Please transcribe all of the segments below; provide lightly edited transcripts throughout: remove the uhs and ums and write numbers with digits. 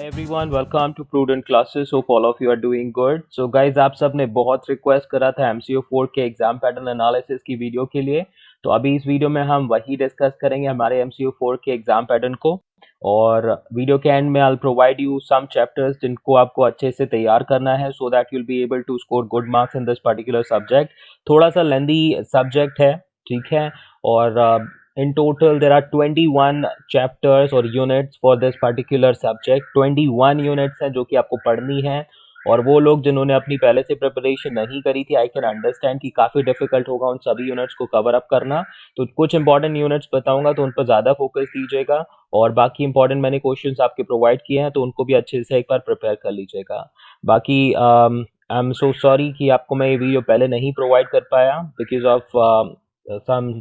Hi everyone, welcome to Prudent Classes. Hope all of you are doing good. So guys, आप सब ने बहुत request करा था MCO 4 के एग्जाम पैटर्न एनालिसिस की वीडियो के लिए। तो अभी इस वीडियो में हम वही डिस्कस करेंगे हमारे MCO 4 के एग्जाम पैटर्न को। और वीडियो के एंड में I'll provide you some chapters जिनको आपको अच्छे से तैयार करना है so that you'll be able to score good marks in this particular subject. थोड़ा सा लेंदी सब्जेक्ट है, ठीक है। और in total there are 21 chapters और units for this particular subject. 21 units हैं जो कि आपको पढ़नी है। और वो लोग जिन्होंने अपनी पहले से प्रिपरेशन नहीं करी थी, आई कैन अंडरस्टैंड कि काफ़ी डिफिकल्ट होगा उन सभी यूनिट्स को कवर अप करना। तो कुछ इंपॉर्टेंट यूनिट्स बताऊंगा तो उन पर ज़्यादा फोकस दीजिएगा, और बाकी इंपॉर्टेंट मैंने क्वेश्चंस आपके प्रोवाइड किए हैं तो उनको भी अच्छे से एक बार प्रिपेयर कर लीजिएगा। बाकी आई एम सो सॉरी कि आपको मैं ये वीडियो पहले नहीं प्रोवाइड कर पाया because of some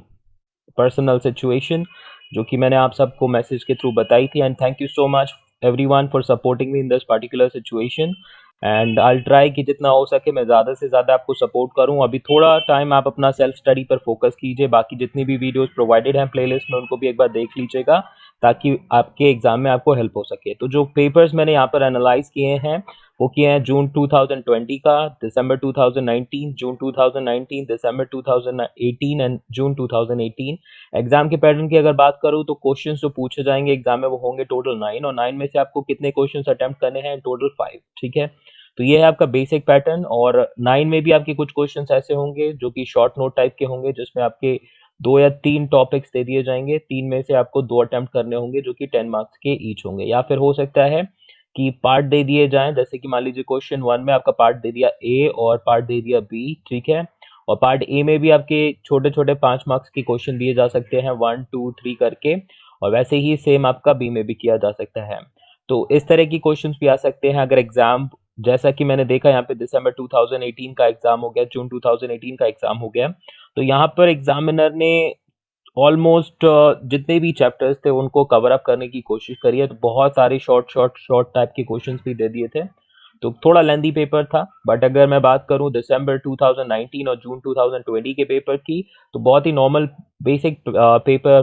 personal situation जो कि मैंने आप सबको मैसेज के थ्रू बताई थी। And thank you so much everyone for supporting me in this particular situation. And I try कि जितना हो सके मैं ज़्यादा से ज़्यादा आपको सपोर्ट करूं। अभी थोड़ा टाइम आप अपना सेल्फ स्टडी पर फोकस कीजिए। बाकी जितनी भी वीडियोस प्रोवाइडेड हैं प्लेलिस्ट में उनको भी एक बार देख लीजिएगा ताकि आपके एग्जाम में आपको हेल्प हो सके। तो जो पेपर्स मैंने यहाँ पर एनालाइज किए हैं वो किए हैं जून 2020 का, दिसंबर 2019, जून 2019, दिसंबर 2018 एंड जून 2018। एग्जाम के पैटर्न की अगर बात करूं तो क्वेश्चंस जो पूछे जाएंगे एग्जाम में वो होंगे टोटल 9, और 9 में से आपको कितने क्वेश्चंस अटेम्प्ट करने हैं? टोटल 5, ठीक है। तो ये है आपका बेसिक पैटर्न। और 9 में भी आपके कुछ क्वेश्चंस ऐसे होंगे जो कि शॉर्ट नोट टाइप के होंगे जिसमें आपके 2 या 3 टॉपिक्स दे दिए जाएंगे। 3 में से आपको 2 अटेम्प्ट करने होंगे जो कि 10 मार्क्स के ईच होंगे। या फिर हो सकता है कि पार्ट दे दिए जाएं, जैसे कि मान लीजिए क्वेश्चन 1 में आपका पार्ट दे दिया ए और पार्ट दे दिया बी, ठीक है। और पार्ट ए में भी आपके छोटे छोटे 5 मार्क्स के क्वेश्चन दिए जा सकते हैं 1 2 3 करके, और वैसे ही सेम आपका बी में भी किया जा सकता है। तो इस तरह की क्वेश्चंस भी आ सकते हैं अगर एग्जाम, जैसा कि मैंने देखा यहाँ पे दिसंबर 2018 का एग्जाम हो गया, जून 2018 का एग्जाम हो गया। तो यहाँ पर एग्जामिनर ने ऑलमोस्ट जितने भी चैप्टर्स थे उनको कवर अप करने की कोशिश करी है। तो बहुत सारे शॉर्ट टाइप के क्वेश्चंस भी दे दिए थे। तो थोड़ा लेंदी पेपर था, बट अगर मैं बात करूं दिसंबर 2019 और जून 2020 के पेपर की तो बहुत ही नॉर्मल बेसिक पेपर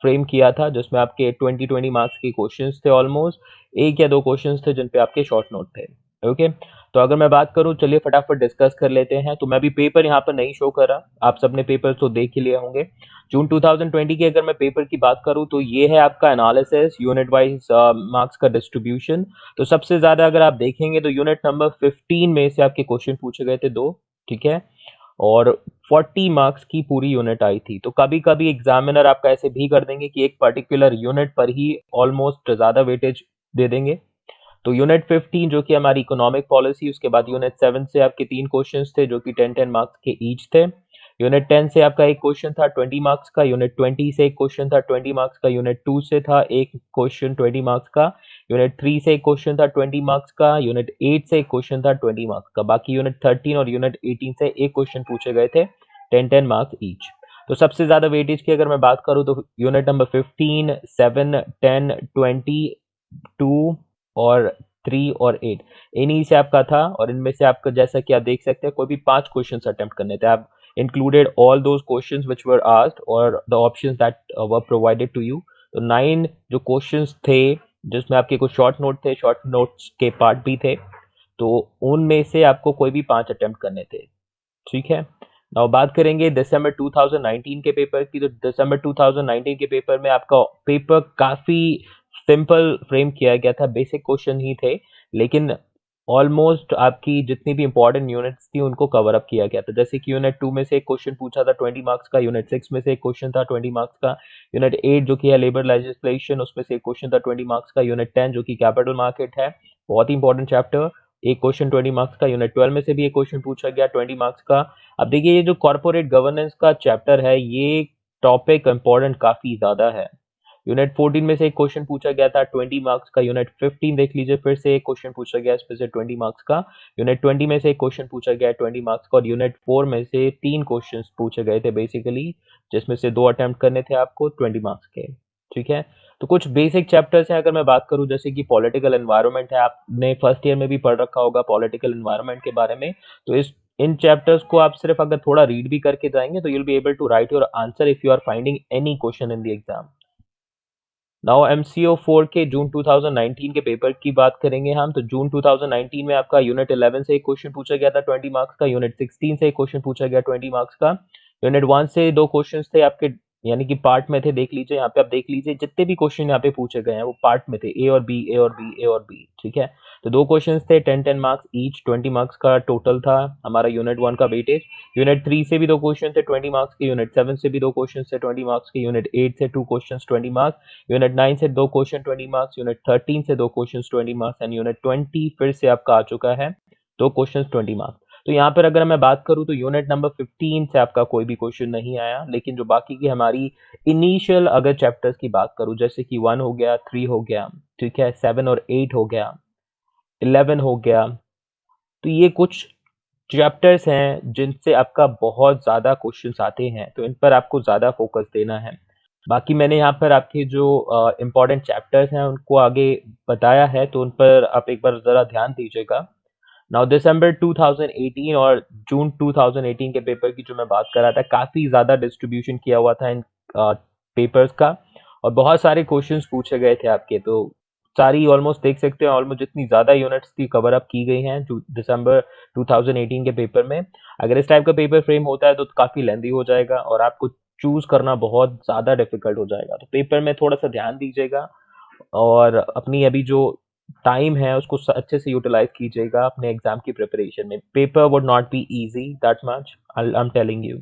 फ्रेम किया था जिसमें आपके 20 मार्क्स के क्वेश्चंस थे। ऑलमोस्ट एक या दो क्वेश्चंस थे जिन पे आपके शॉर्ट नोट थे। ओके, तो अगर मैं बात करूं, चलिए फटाफट डिस्कस कर लेते हैं। तो मैं भी पेपर यहाँ पर नहीं शो कर रहा, आप सबने पेपर तो देख ही लिए होंगे। जून 2020 की अगर मैं पेपर की बात करूं तो ये है आपका एनालिसिस यूनिट वाइज मार्क्स का डिस्ट्रीब्यूशन। तो सबसे ज्यादा अगर आप देखेंगे तो यूनिट नंबर 15 में से आपके क्वेश्चन पूछे गए थे 2, ठीक है। और 40 मार्क्स की पूरी यूनिट आई थी। तो कभी कभी एग्जामिनर आपका ऐसे भी कर देंगे कि एक पर्टिकुलर यूनिट पर ही ऑलमोस्ट ज्यादा वेटेज दे देंगे। तो यूनिट 15 जो कि हमारी इकोनॉमिक पॉलिसी, उसके बाद यूनिट 7 से आपके 3 क्वेश्चंस थे जो कि 10 मार्क्स के ईच थे। यूनिट 10 से आपका एक क्वेश्चन था 20 मार्क्स का, यूनिट 20 से एक क्वेश्चन था 20 मार्क्स का, यूनिट 2 से था एक क्वेश्चन 20 मार्क्स का, यूनिट 3 से एक क्वेश्चन था 20 मार्क्स का, यूनिट 8 से एक क्वेश्चन था 20 मार्क्स का। बाकी यूनिट 13 और यूनिट 18 से एक क्वेश्चन पूछे गए थे 10 मार्क्स ईच। तो सबसे ज्यादा वेटेज की अगर मैं बात करूं तो यूनिट नंबर 15, 7, 10, 20, 2 और 3 और 8 इन्हीं से आपका था। और इनमें से आपका जैसा कि आप देख सकते हैं कोई भी 5 क्वेश्चंस अटेम्प्ट करने थे। आप included all those questions which were asked or the options that were provided to you. तो 9 जो क्वेश्चंस थे जिसमें आपके कुछ शॉर्ट नोट थे, शॉर्ट नोट्स के पार्ट भी थे, तो उनमें से आपको कोई भी 5 अटेम्प्ट करने थे, ठीक है। नाउ बात करेंगे दिसंबर 2019 के पेपर की। तो दिसंबर 2019 के पेपर में आपका पेपर काफी सिंपल फ्रेम किया गया था, बेसिक क्वेश्चन ही थे, लेकिन ऑलमोस्ट आपकी जितनी भी इंपॉर्टेंट यूनिट्स थी उनको कवर अप किया गया था। जैसे कि यूनिट 2 में से एक क्वेश्चन पूछा था 20 मार्क्स का, यूनिट 6 में से एक क्वेश्चन था 20 मार्क्स का, यूनिट 8 जो कि है लेबर लेजिस्लेशन उसमें से एक क्वेश्चन था 20 मार्क्स का, यूनिट 10 जो कि कैपिटल मार्केट है, बहुत ही इंपॉर्टेंट चैप्टर, एक क्वेश्चन 20 मार्क्स का, यूनिट 12 में से भी एक क्वेश्चन पूछा गया 20 मार्क्स का। अब देखिए ये जो कॉर्पोरेट गवर्नेंस का चैप्टर है ये टॉपिक इंपॉर्टेंट काफी ज्यादा है। यूनिट 14 में से एक क्वेश्चन पूछा गया था 20 मार्क्स का, यूनिट 15 देख लीजिए फिर से एक क्वेश्चन पूछा गया इसमें से 20 मार्क्स का, यूनिट 20 में से एक क्वेश्चन पूछा गया 20 मार्क्स का, और यूनिट 4 में से 3 क्वेश्चन पूछे गए थे बेसिकली, जिसमें से 2 अटेम्प्ट करने थे आपको 20 मार्क्स के, ठीक है। तो कुछ बेसिक चैप्टर्स हैं अगर मैं बात करूं, जैसे कि पॉलिटिकल एनवायरनमेंट है, आपने फर्स्ट ईयर में भी पढ़ रखा होगा पॉलिटिकल एनवायरनमेंट के बारे में। तो इन चैप्टर्स को आप सिर्फ अगर थोड़ा रीड भी करके जाएंगे तो you'll be able to write your answer if you are finding any question in the exam. Now MCO 4 के जून 2019 के पेपर की बात करेंगे हम। तो जून 2019 में आपका यूनिट 11 से एक क्वेश्चन पूछा गया था 20 मार्क्स का, यूनिट 16 से एक क्वेश्चन पूछा गया 20 मार्क्स का, यूनिट 1 से दो क्वेश्चंस थे आपके, यानी कि पार्ट में थे। देख लीजिए यहाँ पे, आप देख लीजिए जितने भी क्वेश्चन यहाँ पे पूछे गए हैं वो पार्ट में थे, ए और बी, ए और बी, ए और बी, ठीक है। तो दो क्वेश्चंस थे, 10-10 मार्क्स ईच, 20 मार्क्स का टोटल था हमारा यूनिट 1 का वेटेज। यूनिट 3 से भी दो क्वेश्चन थे 20 मार्क्स के, यूनिट 7 से भी दो क्वेश्चन थे 20 मार्क्स के, यूनिट 8 से टू क्वेश्चन 20 मार्क्स, यूनिट 9 से दो क्वेश्चन 20 मार्क्स, यूनिट 13 से दो क्वेश्चन 20 मार्क्स एंड यूनिट 20 फिर से आपका आ चुका है दो क्वेश्चन 20 मार्क्स। तो यहाँ पर अगर मैं बात करूँ तो यूनिट नंबर 15 से आपका कोई भी क्वेश्चन नहीं आया, लेकिन जो बाकी की हमारी इनिशियल अगर चैप्टर्स की बात करूँ, जैसे कि 1 हो गया, 3 हो गया, ठीक है, 7 और 8 हो गया, 11 हो गया, तो ये कुछ चैप्टर्स हैं जिनसे आपका बहुत ज़्यादा क्वेश्चंस आते हैं, तो इन पर आपको ज़्यादा फोकस देना है। बाकी मैंने यहाँ पर आपके जो इम्पोर्टेंट चैप्टर्स हैं उनको आगे बताया है, तो उन पर आप एक बार ज़रा ध्यान दीजिएगा। नाउ दिसंबर 2018 और जून 2018 के पेपर की जो मैं बात कर रहा था, काफ़ी ज़्यादा डिस्ट्रीब्यूशन किया हुआ था इन पेपर्स का, और बहुत सारे क्वेश्चंस पूछे गए थे आपके। तो सारी ऑलमोस्ट देख सकते हैं, ऑलमोस्ट जितनी ज़्यादा यूनिट्स थी कवर अप की गई हैं जो दिसंबर 2018 के पेपर में। अगर इस टाइप का पेपर फ्रेम होता है तो काफ़ी लेंदी हो जाएगा और आपको चूज़ करना बहुत ज़्यादा डिफिकल्ट हो जाएगा। तो पेपर में थोड़ा सा ध्यान दीजिएगा और अपनी अभी जो टाइम है उसको अच्छे से यूटिलाइज कीजिएगा अपने एग्जाम की प्रिपरेशन में। Paper would not be easy that much, I am telling you.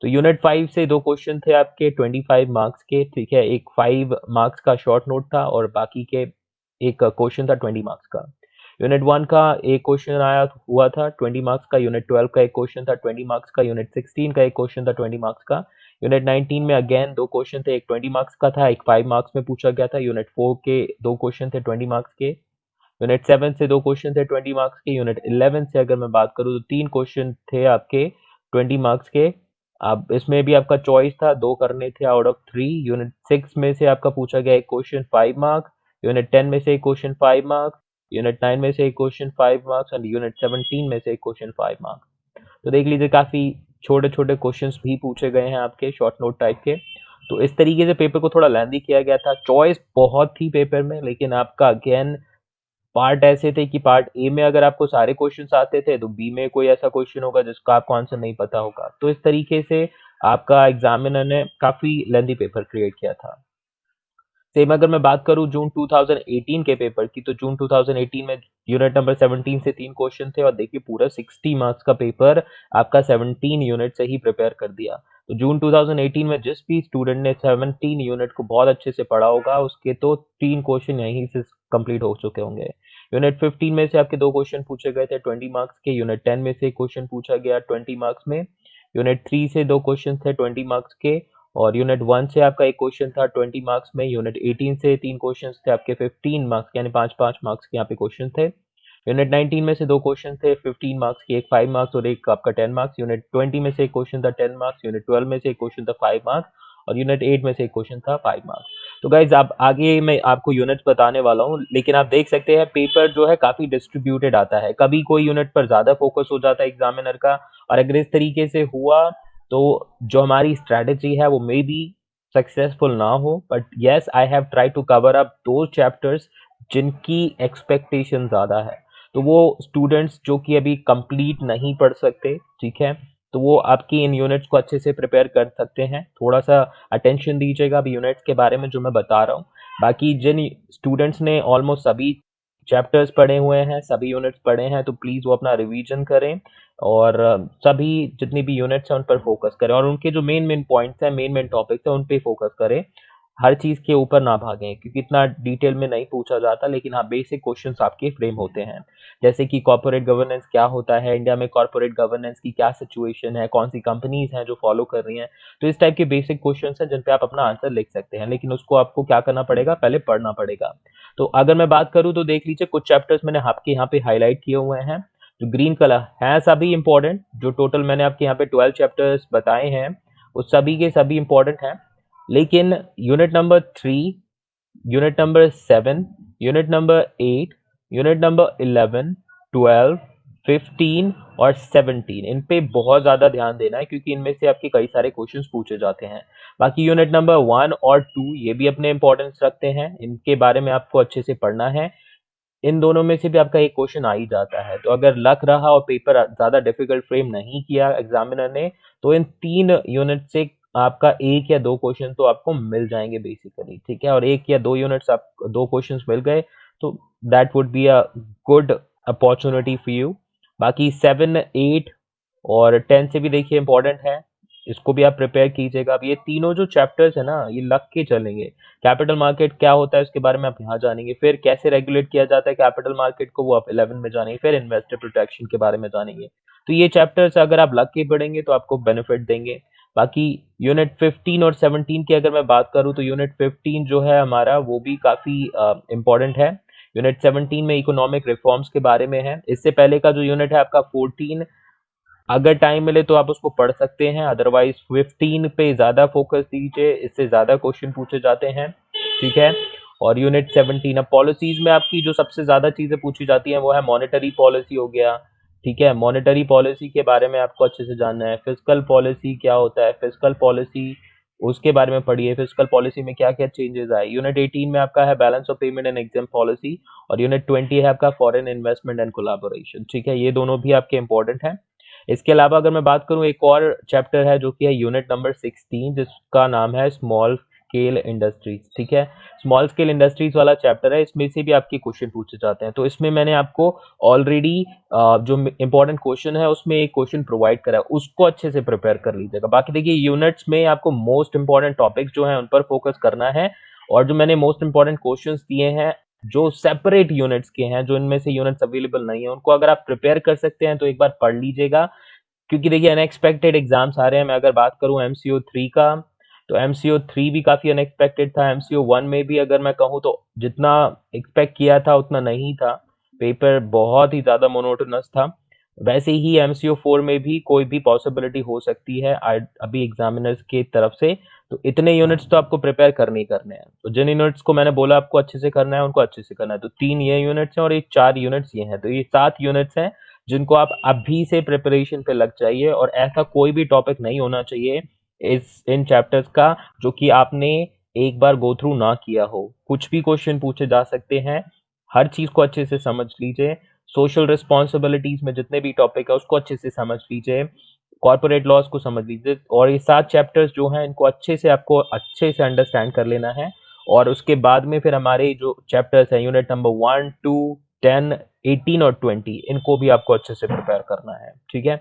तो यूनिट 5 से दो क्वेश्चन थे आपके 25 मार्क्स के, ठीक है, एक 5 मार्क्स का शॉर्ट नोट था और बाकी के एक क्वेश्चन था 20 मार्क्स का। यूनिट 1 का एक क्वेश्चन आया हुआ था 20 मार्क्स का, यूनिट 12 का एक क्वेश्चन था 20 मार्क्स का, यूनिट 16 का एक क्वेश्चन था 20 मार्क्स का, यूनिट 19 में अगेन दो क्वेश्चन थे, एक 20 मार्क्स का था, एक 5 मार्क्स में पूछा गया था, यूनिट 4 के दो क्वेश्चन थे 20 मार्क्स के, यूनिट 7 से दो क्वेश्चन थे 20 मार्क्स के, यूनिट 11 से अगर मैं बात करूँ तो तीन क्वेश्चन थे आपके 20 मार्क्स के। अब इसमें भी आपका चॉइस था, दो करने थे आउट ऑफ 3। यूनिट 6 में से आपका पूछा गया एक क्वेश्चन 5 मार्क्स, यूनिट 10 में से एक क्वेश्चन 5 मार्क्स, यूनिट 9 में से एक क्वेश्चन 5 मार्क्स एंड यूनिट 17 में से एक क्वेश्चन 5 मार्क्स। तो देख लीजिए काफी छोटे छोटे क्वेश्चंस भी पूछे गए हैं आपके शॉर्ट नोट टाइप के। तो इस तरीके से पेपर को थोड़ा लेंदी किया गया था, चॉइस बहुत थी पेपर में, लेकिन आपका अगेन पार्ट ऐसे थे कि पार्ट ए में अगर आपको सारे क्वेश्चंस आते थे तो बी में कोई ऐसा क्वेश्चन होगा जिसका आपको आंसर नहीं पता होगा। तो इस तरीके से आपका एग्जामिनर ने काफी लेंदी पेपर क्रिएट किया था। सेम अगर मैं बात करूं जून 2018 के पेपर की, तो जून 2018 में यूनिट नंबर 17 से तीन क्वेश्चन थे और देखिए पूरा 60 मार्क्स का पेपर आपका 17 यूनिट से ही प्रिपेयर कर दिया। तो जून 2018 में जिस भी स्टूडेंट ने 17 यूनिट को बहुत अच्छे से पढ़ा होगा उसके तो तीन क्वेश्चन यहीं से कंप्लीट हो चुके होंगे। यूनिट 15 में से आपके दो क्वेश्चन पूछे गए थे 20 मार्क्स के, यूनिट 10 में से एक क्वेश्चन पूछा गया 20 मार्क्स में, यूनिट 3 से दो क्वेश्चन थे 20 मार्क्स के, और यूनिट 1 से आपका एक क्वेश्चन था 20 मार्क्स में, यूनिट 18 से तीन क्वेश्चंस थे आपके 15 मार्क्स, यानी 5-5 मार्क्स के यहाँ पे क्वेश्चन थे। यूनिट 19 में से दो क्वेश्चन थे 15 मार्क्स के, एक 5 मार्क्स और एक आपका 10 मार्क्स, यूनिट 20 में से एक क्वेश्चन था 10 मार्क्स, यूनिट 12 में से एक क्वेश्चन था 5 मार्क्स और यूनिट 8 में से एक क्वेश्चन था 5 मार्क्स। तो गाइज आप आगे मैं आपको यूनिट्स बताने वाला हूँ, लेकिन आप देख सकते हैं पेपर जो है काफी डिस्ट्रीब्यूटेड आता है, कभी कोई यूनिट पर ज्यादा फोकस हो जाता है एग्जामिनर का, और अगर इस तरीके से हुआ तो जो हमारी स्ट्रेटेजी है वो मे बी सक्सेसफुल ना हो, but yes I have try to cover up दो चैप्टर्स जिनकी एक्सपेक्टेशन ज़्यादा है। तो वो स्टूडेंट्स जो कि अभी कंप्लीट नहीं पढ़ सकते, ठीक है, तो वो आपकी इन यूनिट्स को अच्छे से प्रिपेयर कर सकते हैं। थोड़ा सा अटेंशन दीजिएगा अभी यूनिट्स के बारे में जो मैं बता रहा हूँ। बाकी जिन स्टूडेंट्स ने ऑलमोस्ट सभी चैप्टर्स पढ़े हुए हैं, सभी यूनिट्स पढ़े हैं, तो प्लीज़ वो अपना रिवीजन करें और सभी जितनी भी यूनिट्स हैं उन पर फोकस करें और उनके जो मेन मेन पॉइंट्स हैं, मेन मेन टॉपिक्स हैं, उन पे फोकस करें। हर चीज़ के ऊपर ना भागें क्योंकि इतना डिटेल में नहीं पूछा जाता, लेकिन हाँ बेसिक क्वेश्चंस आपके फ्रेम होते हैं, जैसे कि कॉर्पोरेट गवर्नेंस क्या होता है, इंडिया में कॉर्पोरेट गवर्नेंस की क्या सिचुएशन है, कौन सी कंपनीज हैं जो फॉलो कर रही हैं। तो इस टाइप के बेसिक क्वेश्चंस हैं जिन पे आप अपना आंसर लिख सकते हैं, लेकिन उसको आपको क्या करना पड़ेगा, पहले पढ़ना पड़ेगा। तो अगर मैं बात करूँ तो देख लीजिए कुछ चैप्टर्स मैंने आपके यहाँ पे हाईलाइट किए हुए हैं, जो ग्रीन कलर है सभी इंपॉर्टेंट, जो टोटल मैंने आपके यहाँ पे 12 चैप्टर्स बताए हैं वो सभी के सभी इंपॉर्टेंट हैं, लेकिन unit number 3, unit number 7, unit number 8, unit number 11, 12, 15 और 17 इन पे बहुत ज्यादा ध्यान देना है, क्योंकि इनमें से आपके कई सारे क्वेश्चंस पूछे जाते हैं। बाकी यूनिट नंबर 1 और 2 ये भी अपने इंपॉर्टेंस रखते हैं, इनके बारे में आपको अच्छे से पढ़ना है। इन दोनों में से भी आपका एक क्वेश्चन आ ही जाता है, तो अगर लक रहा और पेपर ज्यादा डिफिकल्ट फ्रेम नहीं किया एग्जामिनर ने, तो इन 3 यूनिट से आपका 1 या 2 क्वेश्चन तो आपको मिल जाएंगे बेसिकली, ठीक है। और 1 या 2 यूनिट्स आप 2 क्वेश्चंस मिल गए तो that would be a good opportunity for you. बाकी 7, 8 और 10 से भी देखिए इंपॉर्टेंट है, इसको भी आप प्रिपेयर कीजिएगा। अब ये तीनों जो चैप्टर्स है ना, ये लग के चलेंगे। कैपिटल मार्केट क्या होता है उसके बारे में आप यहाँ जानेंगे, फिर कैसे रेगुलेट किया जाता है कैपिटल मार्केट को, वो आप 11 में जानेंगे, फिर इन्वेस्टर प्रोटेक्शन के बारे में जानेंगे। तो ये चैप्टर्स अगर आप लग के पढ़ेंगे तो आपको बेनिफिट देंगे। बाकी यूनिट 15 और 17 की अगर मैं बात करूं, तो यूनिट 15 जो है हमारा वो भी काफी इंपॉर्टेंट है। यूनिट 17 में इकोनॉमिक रिफॉर्म्स के बारे में है। इससे पहले का जो यूनिट है आपका 14, अगर टाइम मिले तो आप उसको पढ़ सकते हैं, अदरवाइज 15 पे ज्यादा फोकस दीजिए, इससे ज्यादा क्वेश्चन पूछे जाते हैं, ठीक है। और यूनिट 17, अब पॉलिसीज में आपकी जो सबसे ज्यादा चीजें पूछी जाती हैं वो है मॉनेटरी पॉलिसी हो गया, ठीक है। मॉनेटरी पॉलिसी के बारे में आपको अच्छे से जानना है। फिस्कल पॉलिसी क्या होता है, फिस्कल पॉलिसी उसके बारे में पढ़िए, फिस्कल पॉलिसी में क्या क्या चेंजेस आए। यूनिट 18 में आपका है balance of payment and exam policy, और यूनिट 20 है आपका फॉरेन इन्वेस्टमेंट एंड कोलैबोरेशन, ठीक है। ये दोनों भी आपके इंपॉर्टेंट हैं। इसके अलावा अगर मैं बात करूं, एक और चैप्टर है जो कि है यूनिट नंबर 16, जिसका नाम है स्मॉल स्केल इंडस्ट्रीज, ठीक है। स्मॉल स्केल इंडस्ट्रीज वाला चैप्टर है, इसमें से भी आपके क्वेश्चन पूछे जाते हैं। तो इसमें मैंने आपको ऑलरेडी जो इंपॉर्टेंट क्वेश्चन है उसमें एक क्वेश्चन प्रोवाइड करा है, उसको अच्छे से प्रिपेयर कर लीजिएगा। बाकी देखिए यूनिट्स में आपको मोस्ट इंपॉर्टेंट टॉपिक्स जो है उन पर फोकस करना है, और जो मैंने मोस्ट इंपॉर्टेंट क्वेश्चंस दिए हैं जो सेपरेट यूनिट्स के हैं, जो इनमें से यूनिट्स अवेलेबल नहीं है, उनको अगर आप प्रिपेयर कर सकते हैं तो एक बार पढ़ लीजिएगा। क्योंकि देखिए अनएक्सपेक्टेड एग्जाम्स आ रहे हैं। मैं अगर बात करूं एमसीओ 3 का, तो एमसीओ 3 भी काफी अनएक्सपेक्टेड था। एमसीओ 1 में भी अगर मैं कहूं तो जितना एक्सपेक्ट किया था उतना नहीं था, पेपर बहुत ही ज्यादा मोनोटोनस था। वैसे ही एमसीओ 4 में भी कोई भी पॉसिबिलिटी हो सकती है अभी एग्जामिनर्स की तरफ से। तो इतने यूनिट्स तो आपको प्रिपेयर करने ही करने हैं। तो जिन यूनिट्स को मैंने बोला आपको अच्छे से करना है उनको अच्छे से करना है। तो 3 ये यूनिट्स हैं और ये 4 यूनिट्स ये हैं, तो ये 7 यूनिट्स हैं जिनको आप अभी से प्रिपरेशन पे लग जाइए। और ऐसा कोई भी टॉपिक नहीं होना चाहिए इस इन चैप्टर्स का जो कि आपने एक बार गो थ्रू ना किया हो। कुछ भी क्वेश्चन पूछे जा सकते हैं, हर चीज को अच्छे से समझ लीजिए। सोशल रिस्पॉन्सिबिलिटीज में जितने भी टॉपिक है उसको अच्छे से समझ लीजिए, कॉर्पोरेट लॉज को समझ लीजिए, और ये 7 चैप्टर्स जो हैं इनको अच्छे से आपको अच्छे से अंडरस्टैंड कर लेना है। और उसके बाद में फिर हमारे जो चैप्टर्स हैं यूनिट नंबर 1, 2, 10, 18 और 20, इनको भी आपको अच्छे से प्रिपेयर करना है, ठीक है।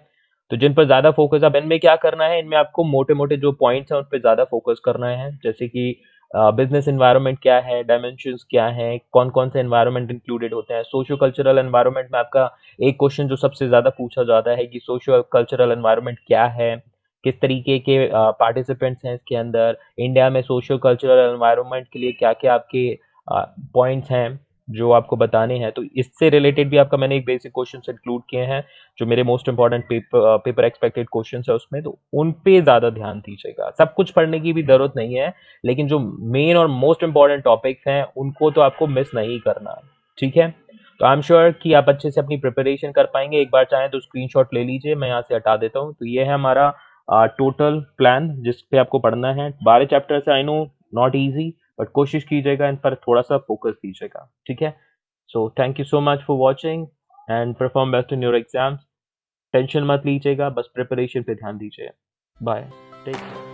तो जिन पर ज्यादा फोकस, अब इनमें क्या करना है, इनमें आपको मोटे मोटे जो पॉइंट्स हैं उन पर ज्यादा फोकस करना है, जैसे कि बिजनेस एनवायरनमेंट क्या है, डायमेंशंस क्या है, कौन कौन से एनवायरनमेंट इंक्लूडेड होते हैं। सोशियो कल्चरल एनवायरनमेंट में आपका एक क्वेश्चन जो सबसे ज्यादा पूछा जाता है कि सोशियो कल्चरल एनवायरनमेंट क्या है, किस तरीके के पार्टिसिपेंट्स हैं इसके अंदर, इंडिया में सोशियो कल्चरल एनवायरनमेंट के लिए क्या क्या आपके पॉइंट्स हैं जो आपको बताने हैं। तो इससे रिलेटेड भी आपका मैंने एक बेसिक क्वेश्चन इंक्लूड किए हैं जो मेरे most important paper expected question है उसमें, तो उन पे ज्यादा ध्यान दीजिएगा। सब कुछ पढ़ने की भी जरूरत नहीं है, लेकिन जो मेन और मोस्ट इंपॉर्टेंट टॉपिक्स हैं उनको तो आपको मिस नहीं करना, ठीक है। तो आई एम श्योर कि आप अच्छे से अपनी प्रिपरेशन कर पाएंगे। एक बार चाहें तो स्क्रीनशॉट ले लीजिए, मैं यहाँ से हटा देता हूँ। तो ये है हमारा टोटल प्लान जिस पे आपको पढ़ना है। 12 चैप्टर से, I know not easy, but कोशिश कीजिएगा इन पर थोड़ा सा फोकस दीजिएगा, ठीक है। So thank you so much for watching and perform best in your exams. Tension मत लीजिएगा, बस प्रिपरेशन पे ध्यान दीजिए। Bye, take care.